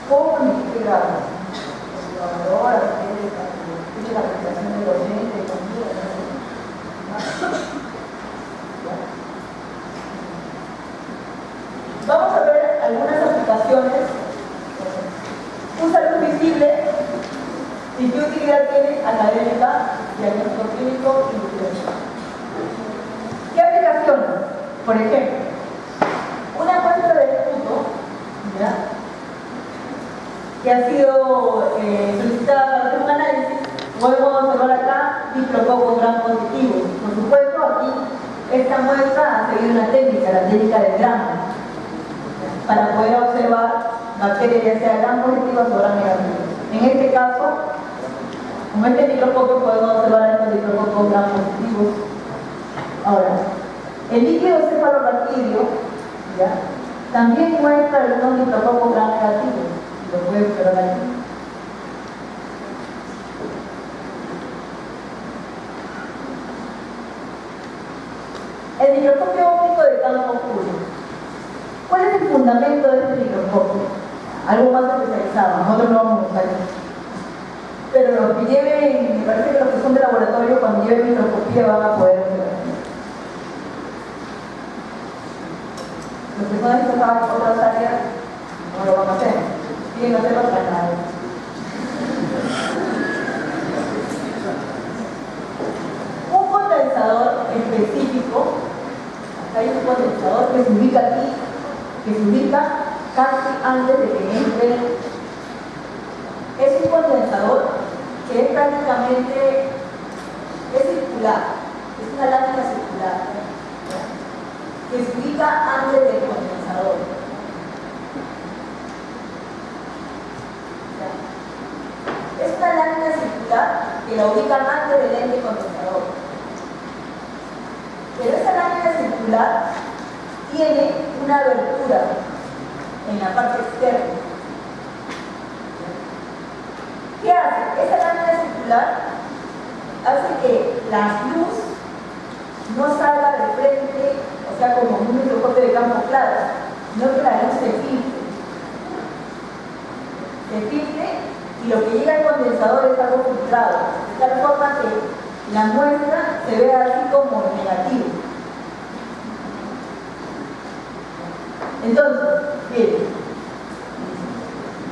¿Cómo permitir que grabe? Ahora, escuche la presentación del docente, conmigo, vamos a ver algunas aplicaciones. Usa luz visible y qué utilidad tiene académica, diagnóstico clínico y nutrición. ¿Qué aplicaciones? Por ejemplo, una muestra de esputo, ¿ya?, que ha sido solicitada para hacer un análisis, podemos observar acá diplococo gram positivo. Por supuesto, aquí esta muestra ha seguido una técnica, la técnica del gramo, para poder observar bacterias ya sea gram positivas o gram negativas. En este caso, con este microscopio podemos observar estos diplococo gram positivos. Ahora, el líquido cefalorraquídeo, ¿ya?, también muestra algunos diplococo gram negativos. Lo pueden observar aquí. El microscopio óptico de campo oscuro. ¿Cuál es el fundamento de este microscopio? Algo más especializado, nosotros no vamos a usar eso. Pero los que lleven, me parece que los que son de laboratorio, cuando lleven microscopía van a poder observar. Los que son enfocados en otras áreas no lo van a hacer. Tienen que hacerlo para nada. Un condensador específico, acá hay un condensador que se ubica aquí, que se ubica casi antes de que entre. Es un condensador que es prácticamente circular, es una lámina circular, que se ubica antes del condensador. Es una lámina circular que la ubican antes del lente condensador. Pero esa lámina circular tiene una abertura en la parte externa. ¿Qué hace? Esa lámina circular hace que la luz no salga de frente, o sea, como un microscopio de campo claro, sino que la luz se filtre. Se filtre y lo que llega al condensador es algo filtrado, de tal forma que la muestra se ve así como negativo. Entonces, bien,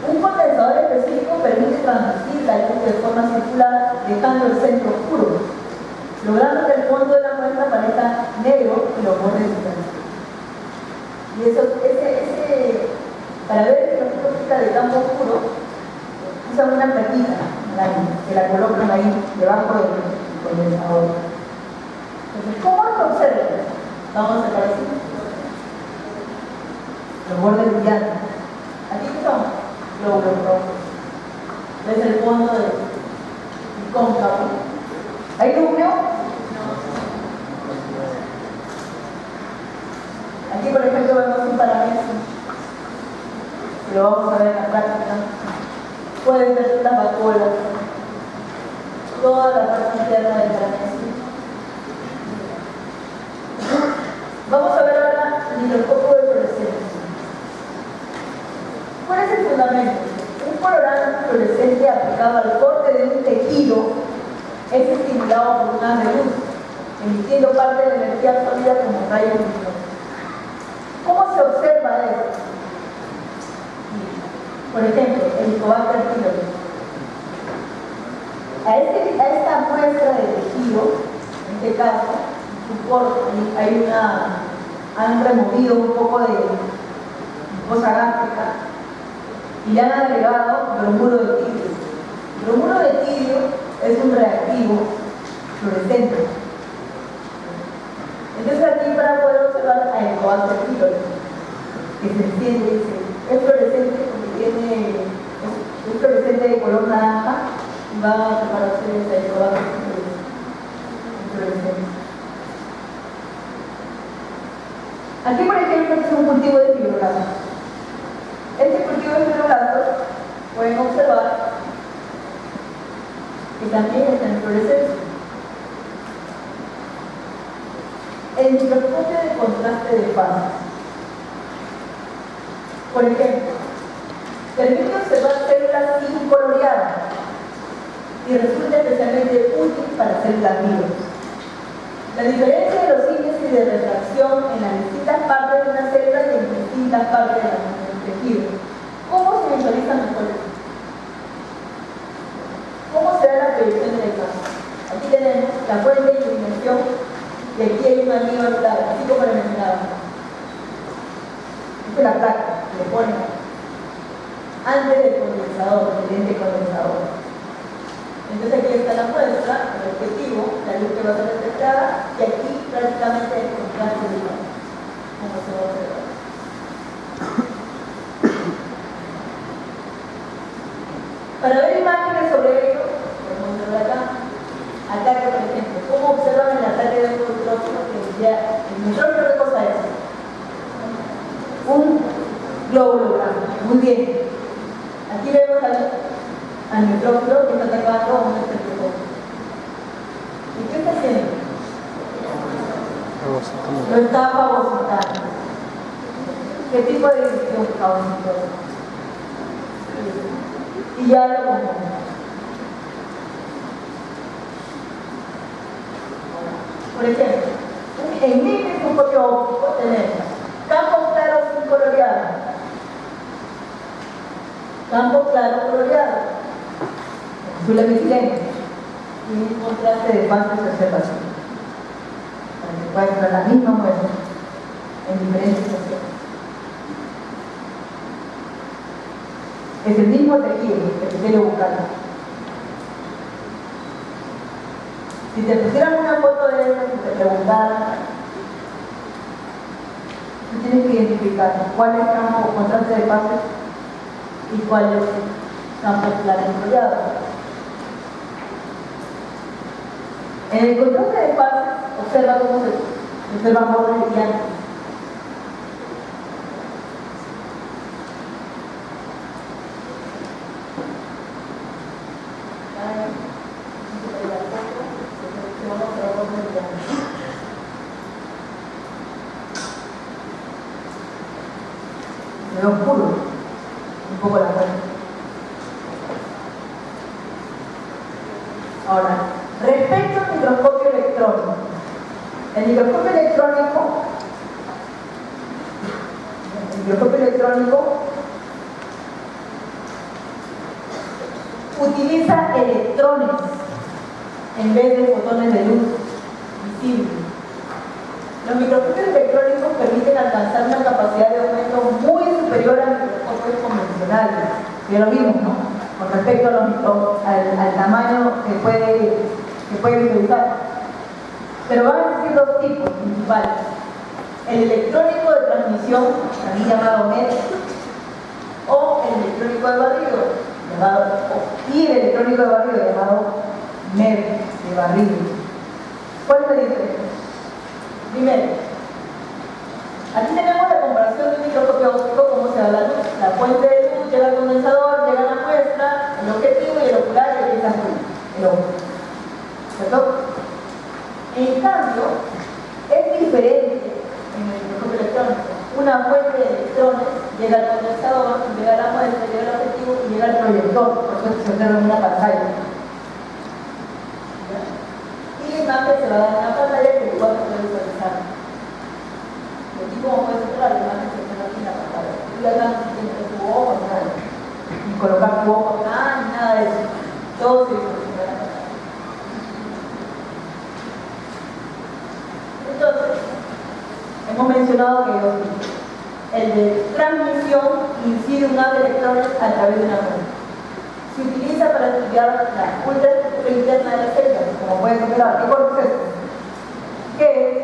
un condensador específico permite transmitir la luz de forma circular dejando el centro oscuro, logrando que el fondo de la muestra parezca negro y los bordes brillantes. Y eso, para ver el microscopio de campo oscuro, usan una plaquita que la colocan ahí debajo del condensador. Entonces, ¿cómo lo observan? Vamos a sacar así los bordes brillantes. Aquí son glóbulos rojos. ¿Ves el fondo del cóncavo? ¿Hay núcleo? Aquí, por ejemplo, vemos un parameso. Lo vamos a ver en la práctica. Pueden ver las vacuolas, toda la parte interna del parameso. Vamos a ver ahora el microscopio de fluorescencia. ¿Cuál es el fundamento? Un colorante fluorescente aplicado al corte de un tejido es estimulado por un haz de luz, emitiendo parte de la energía sólida como rayos luminosos. ¿Cómo se observa esto? Por ejemplo, el Helicobacter pylori. A esta muestra de tejido, en este caso, han removido un poco de mucosa gástrica y le han agregado bromuro de tirio. El bromuro de tirio es un reactivo fluorescente. Entonces aquí para poder observar a Helicobacter pylori, que se enciende y dice, es fluorescente porque es fluorescente de color naranja y va a observar ustedes a Helicobacter pylori fluorescente. Aquí, por ejemplo, es un cultivo de fibroblastos. Este cultivo de fibroblastos pueden observar que también está en fluorescencia. El microscopio de contraste de fases. Por ejemplo, permite coloreada y resulta especialmente útil para hacer blanqueos. La diferencia de los índices de refracción en las distintas partes de una célula y en distintas partes del tejido. ¿Cómo se visualizan los colores? ¿Cómo se da la proyección del campo? Aquí tenemos la fuente de iluminación y aquí hay un anillo anular, así como lo mencionaba. Esta es la placa que le ponen antes del condensador, del lente condensador. Entonces aquí está la muestra, el objetivo, la luz que va a ser detectada, y aquí prácticamente es contraste de luz, como se va a observar. Para ver imágenes sobre ello, podemos observar acá, ataque por ejemplo, cómo observan el ataque de un micrófono que ya, el micrófono ¿qué cosa es? Un glóbulo blanco, muy bien. Aquí vemos al micrófono que está atacando a un espectrófono. ¿Y qué está haciendo? Lo está fagocitando. ¿Qué tipo de división fagocitó? Y ya lo componemos. Por ejemplo, en mi microscopio óptico tenemos campo claro sin coloreado, campo claro coloreado, azul metileno y un contraste de fases de observación para que puedan ver la misma muestra en diferentes situaciones. Es el mismo tejido, el epitelio bucal. Si te pusieran una foto de esta y te preguntaran, tú tienes que identificar cuál es campo contraste de fases y cuál es campo claro coloreado. En el contraste de fases, observa cómo se observan bordes brillantes. Se ve oscuro, un poco la fuente. Ahora, respecto al microscopio electrónico, el microscopio electrónico utiliza electrones en vez de fotones de luz visibles. Los microscopios electrónicos permiten alcanzar una capacidad de aumento muy superior a microscopios convencionales, que lo vimos, ¿no? Con respecto al tamaño que puede visualizar. Pero van a existir dos tipos principales: el electrónico de transmisión, también llamado MED, o el electrónico de barrido, y el electrónico de barrido llamado MED de barrido. ¿Cuál es la diferencia? Primero, aquí tenemos la comparación de un microscopio óptico, cómo se da la luz. La fuente de luz llega al condensador, llega a la muestra, el objetivo y el ocular y empieza el ojo. ¿Cierto? En cambio, es diferente en el microscopio electrónico. Una fuente de electrones llega al condensador, llega a la muestra, llega al objetivo y llega al proyector, por eso se observa en una pantalla. Y la imagen se va a dar en la pantalla que tú vas a poder visualizar. Y aquí, como puedes observar, la imagen se observa aquí en la pantalla. Tú ya no tienes tu ojo, nada, ni colocar tu ojo acá, ni nada de eso. Todo se visualiza en la pantalla. Entonces, hemos mencionado que el de transmisión incide un haz de electrones a través de una muestra. Se utiliza para estudiar la ultraestructura interna de las células, como puedes observar. ¿Qué cuerpo es esto? ¿Qué es?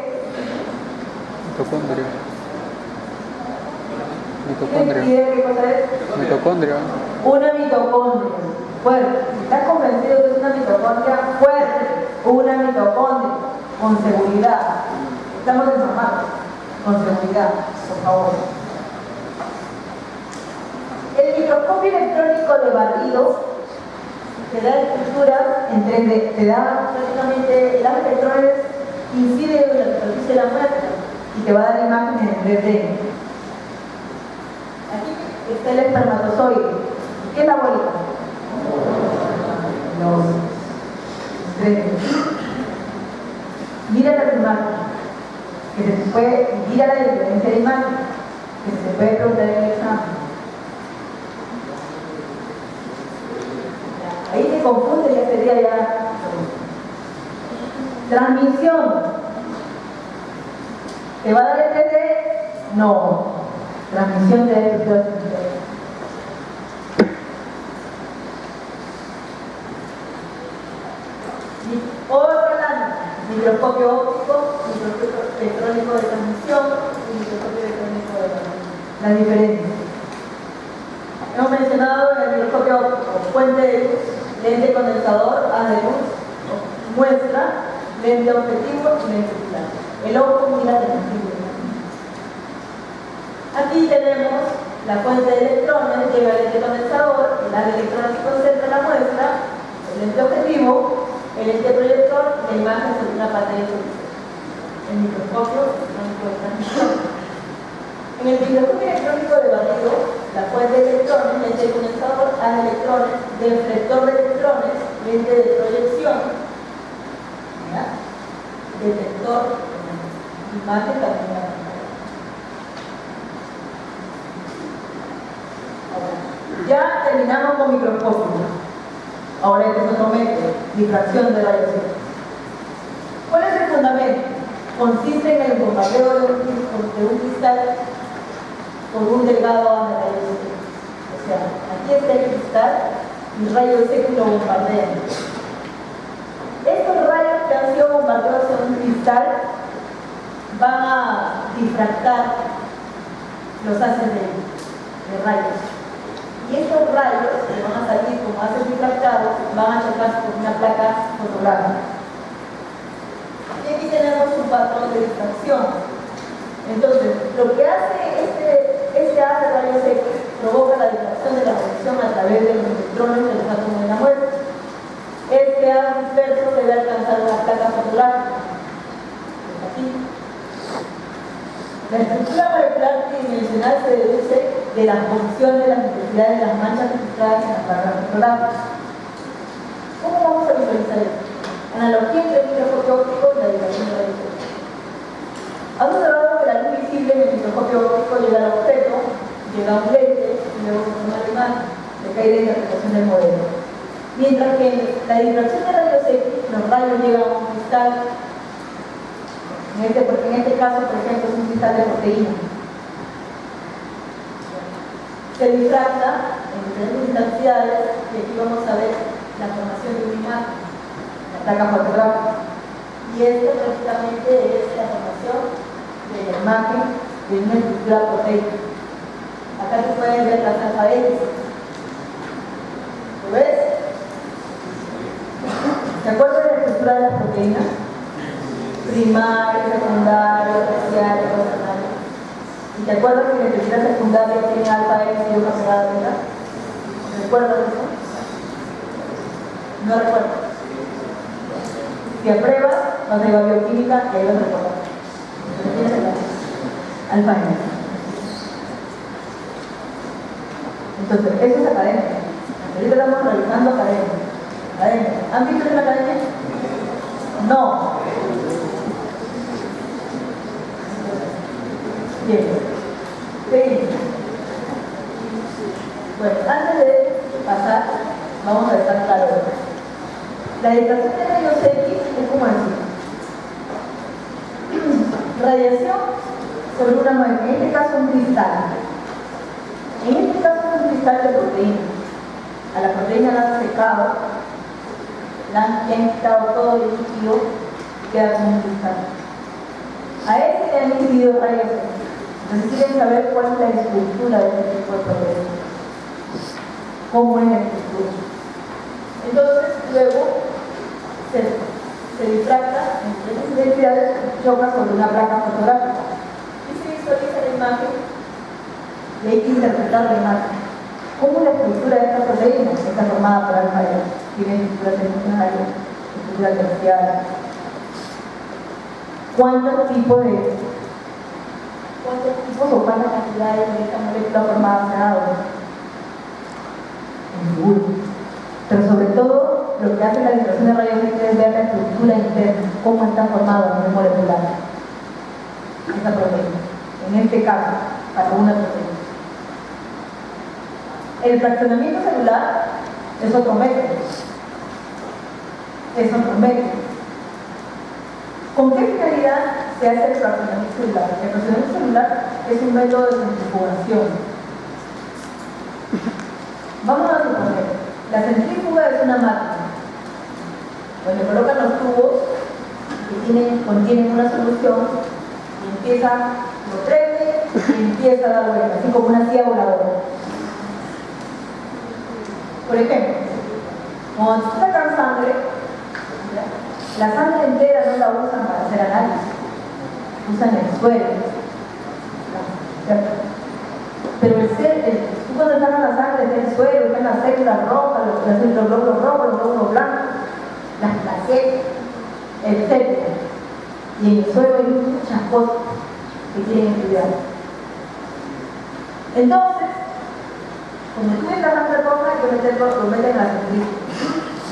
Mitocondria. ¿Qué cosa es? Mitocondria. Una mitocondria. Fuerte. Si estás convencido que es una mitocondria, fuerte. Una mitocondria. Con seguridad. Estamos informados. Con seguridad, por favor. El microscopio electrónico de barrido te da estructuras en 3D, te da prácticamente las electrones, incide en la superficie de la muestra y te va a dar imágenes en 3D. Aquí está el espermatozoide. ¿Qué es la bolita? los extremos. Mira la imagen, que se puede, mira la diferencia de imagen, que se puede preguntar en el examen. Ahí se confunde, ya sería ya. Transmisión. ¿Te va a dar el 3D? No. Transmisión de electricidad. Otra lámina. Microscopio óptico, microscopio electrónico de transmisión y microscopio electrónico de transmisión. Las diferencias. Hemos mencionado en el microscopio óptico, fuente de luz, lente condensador, haz de luz, muestra, lente objetivo y lente focal. El ojo mira de objetivo. Aquí tenemos la fuente de electrones, llega el lente condensador, el haz de electrones se concentra en la muestra, el lente objetivo, el lente proyector y la imagen sobre una pantalla de televisión. El microscopio electrónico de transmisión. En el microscopio electrónico de barrido, la fuente de electrones, lente de condensador, haz de electrones, deflector de electrones, lente de proyección, ¿ya? Detector, imagen también la pantalla. Ya terminamos con microscopio. Ahora este es otro método, difracción de rayos X. ¿Cuál es el fundamento? Consiste en el bombardeo de un cristal por un delgado haz de rayos X. O sea, aquí está el cristal y rayos X lo bombardean. Estos rayos que han sido bombardeados en un cristal van a difractar los haces de rayos. Y estos rayos que van a salir como haces difractados van a chocarse con una placa fotográfica. Y aquí tenemos un patrón de difracción. Entonces, lo que hace este haz de rayos X provoca la difracción de la radiación a través de los electrones de los átomos de la muestra. Este haz disperso debe alcanzar una placa fotográfica. Aquí. La estructura molecular tridimensional se deduce de la posición de las intensidades de las manchas registradas en las placas fotográficas. ¿Cómo vamos a visualizar esto? Analogía entre el microscopio óptico y la difracción de rayos X. Hemos observado que la luz visible en el microscopio óptico llega al objeto, llega a un lente y luego se forma la imagen, recae la interpretación del modelo. Mientras que en la difracción de rayos X, los rayos llegan a un cristal. En este caso, por ejemplo, es un cristal de proteína. Se difracta en diferentes intensidades y aquí vamos a ver la formación de una imagen, la placa fotográfica. Y esto prácticamente es la formación de la imagen de una estructura proteica. Acá se pueden ver las alfa-X. ¿Lo ves? ¿Se acuerdan de la estructura de las proteínas? Primario, secundario, terciario, terciario. ¿Y te acuerdas que la estructura secundaria tiene alfa X y una pegada beta? ¿Recuerdas eso? No recuerdo. Si apruebas, vas a llevar bioquímica y ahí vas a recordar. Pero tienes el alfa X. Entonces, eso es academia. Ahorita estamos realizando academia. ¿Han visto en la academia? No. Bien. Seguimos. Bueno, antes de pasar, vamos a dejar claro. La difracción de rayos X es como así. Radiación sobre una muestra, en este caso un cristal. En este caso es un cristal de proteína. A la proteína la han secado, le han quitado todo el líquido y queda como un cristal. A este le han incidido rayos X. Entonces quieren saber cuál es la estructura de este tipo de proteína. ¿Cómo es la estructura? Entonces, luego se difracta en diferentes densidades y choca sobre una placa fotográfica. Y se visualiza la imagen y hay que interpretar la imagen. ¿Cómo es la estructura de esta proteína? Está formada por alfa X, tiene estructura secundaria, estructura terciaria. ¿Cuántos tipos o cuántas cantidades de esta molécula formada se ha dado? Ninguna. Pero sobre todo, lo que hace la vibración de rayos X es ver la estructura interna, cómo está formado a nivel molecular esa proteína. En este caso, para una proteína. El fraccionamiento celular es otro método. Es otro método. ¿Con qué finalidad se hace el fraccionamiento celular? El fraccionamiento celular es un método de centrifugación. Vamos a suponer, la centrífuga es una máquina donde colocan los tubos que contienen una solución y lo prende y empieza a dar vuelta, así como una silla voladora. Por ejemplo, cuando se sacan sangre, la sangre entera no la usan para hacer análisis, usan el suelo, ¿cierto? Pero tú cuando sacas la sangre está el suelo, están las células rojas, los glóbulos rojos, los glóbulos blancos, las plaquetas, etc. Y en el suelo hay muchas cosas que tienen que cuidar. Entonces, cuando tú ves la sangre roja, hay que lo meten en la centrífuga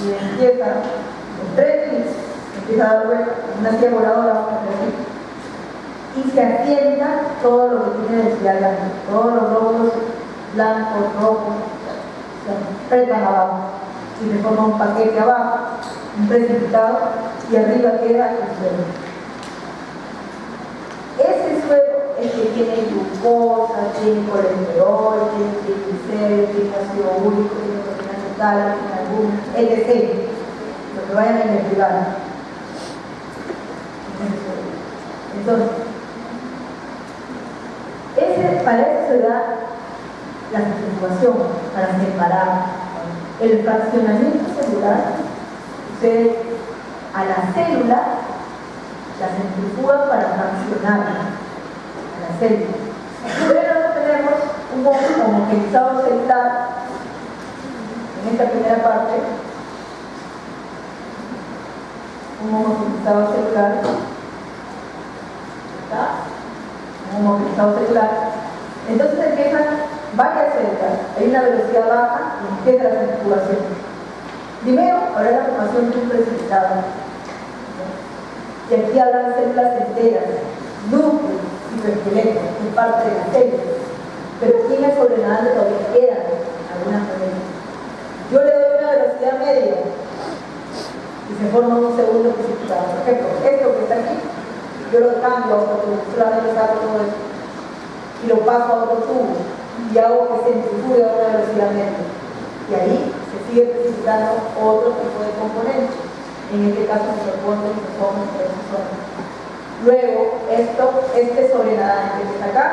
y empieza, en 3 días, empieza a dar vuelta, una silla voladora, vamos a decir, y se asienta todo lo que tiene densidad grande, todos los glóbulos blancos, rojos, se apretan abajo y se forma un paquete abajo, un precipitado, y arriba queda el suelo. Ese suelo es que tiene glucosa, tiene colesterol, tiene triglicéridos, tiene ácido úrico, tiene proteínas totales, tiene albúmina, etc. Lo que vayan a investigar. Entonces, para eso se da la centrifugación, para separar. El fraccionamiento celular, a la célula la centrifuga para fraccionar a la célula. Luego tenemos un homogenizado celular en esta primera parte, un homogenizado celular, ¿está? Un homogenizado celular. Entonces empiezan varias células, hay una velocidad baja y empieza la centrifugación. Primero habrá la formación de un precipitado. Y aquí habrán células enteras, núcleos, citoesqueletos, que es parte de la célula. Pero aquí en el sobrenadante todavía quedan algunas células. Yo le doy una velocidad media y se forma un segundo precipitado. Por ejemplo, esto que está aquí, yo lo cambio a otro tubo, solamente saco todo esto y lo paso a otro tubo y hago que se centrifugue a una velocidad media. Y ahí se sigue precipitando otro tipo de componentes. En este caso, mitocondios, lisosomas, ribosomas. Luego, este sobrenadante que está acá,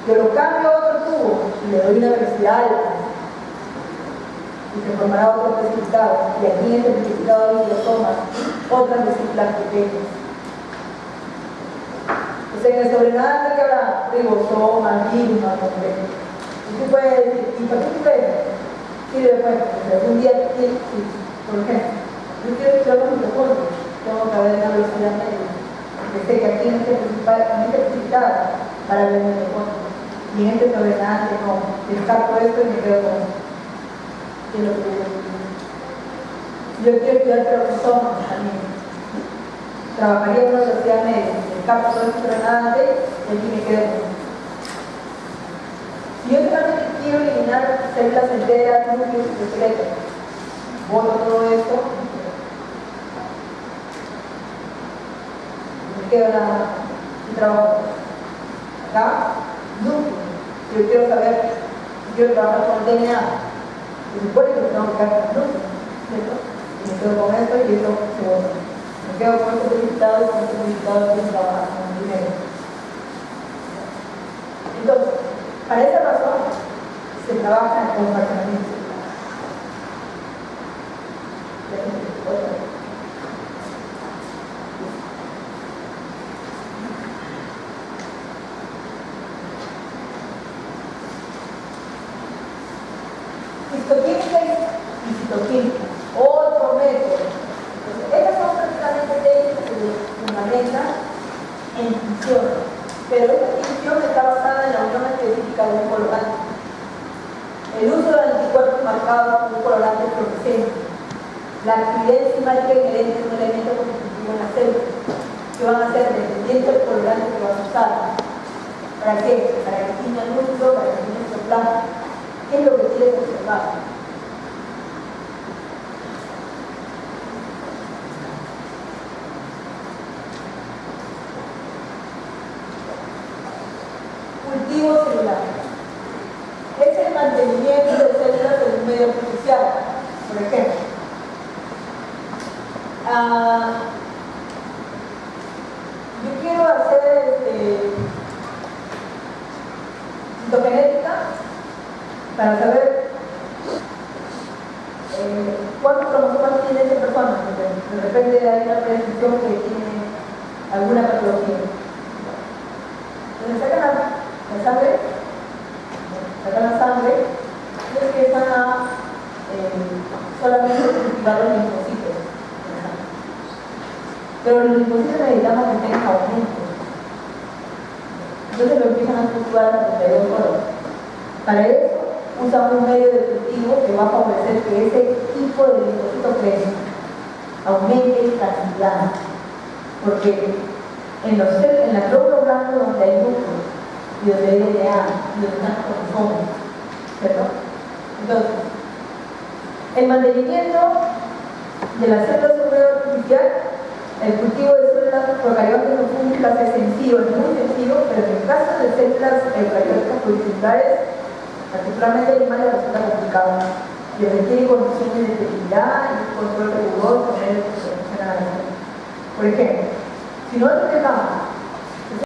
yo lo cambio a otro tubo y le doy una velocidad alta. Y se formará otro precipitado. Y aquí en este precipitado de lisosomas, otras vesículas pequeñas. Entonces, en el sobrenadante que habrá ribosomas, virus, complejo. Y tú puedes decir, ¿y para qué tú ves? Sirve pues, porque algún día, por ejemplo, yo quiero estudiar los mitocondrios, tengo que haber una velocidad media, porque sé que aquí en este precipitado para ver mitocondrios, y en este sobrenadante no, descarto esto y me quedo con esto. ¿Qué es lo que yo quiero? Yo quiero estudiar peroxisomas también, trabajaría en una velocidad media, descarto todo este sobrenadante y aquí me quedo con esto. Si yo solamente quiero eliminar células enteras, núcleos y esqueletos, borro todo esto, me quedo nada más y trabajo. Acá, núcleo. Si yo quiero saber, si quiero trabajar con DNA, se supone que tengo que quedar con núcleo, ¿cierto? Y me quedo con esto y esto se borra. Me quedo con este precipitado y con este precipitado y trabajar con el dinero. Entonces, para esa razón, se trabaja con fraccionamiento. Histoquímica y citoquímica, otro método. Entonces, estas son prácticamente técnicas que se fundamentan en función, pero esta función está basada en la unión específica de un colorante. El uso de anticuerpos marcado por un colorante fluorescente. La actividad enzimática inherente es un elemento constitutivo en la célula, que van a ser dependientes del colorante que van a usar. ¿Para qué? Para que tiña el núcleo, para que tiña el citoplasma. ¿Qué es lo que quieres observar? Cultivo celular. Es el mantenimiento de células en un medio artificial. Por ejemplo, yo quiero hacer citogenética para saber cuántos cromosomas tiene esa persona, porque de repente hay una predisposición que tiene alguna patología. Entonces sacan la sangre y empiezan a solamente cultivar los linfocitos. Pero los linfocitos necesitamos que tengan aumento. Entonces lo empiezan a cultivar a 32 horas. Para eso usan un medio de cultivo que va a favorecer que ese tipo de linfocito crezca, aumente en cantidad. Porque en la glóbulo blanco donde hay núcleo y donde hay DNA y donde están los cromosomas, ¿cierto? Entonces, el mantenimiento de las células en un medio artificial, el cultivo de células procariotas no fúngicas es sencillo, es muy sencillo, pero en el caso de células eucariotas pluricelulares, particularmente animales, resulta complicado y requiere condiciones de esterilidad y control riguroso con el que se funciona la célula. Por ejemplo, si nosotros dejamos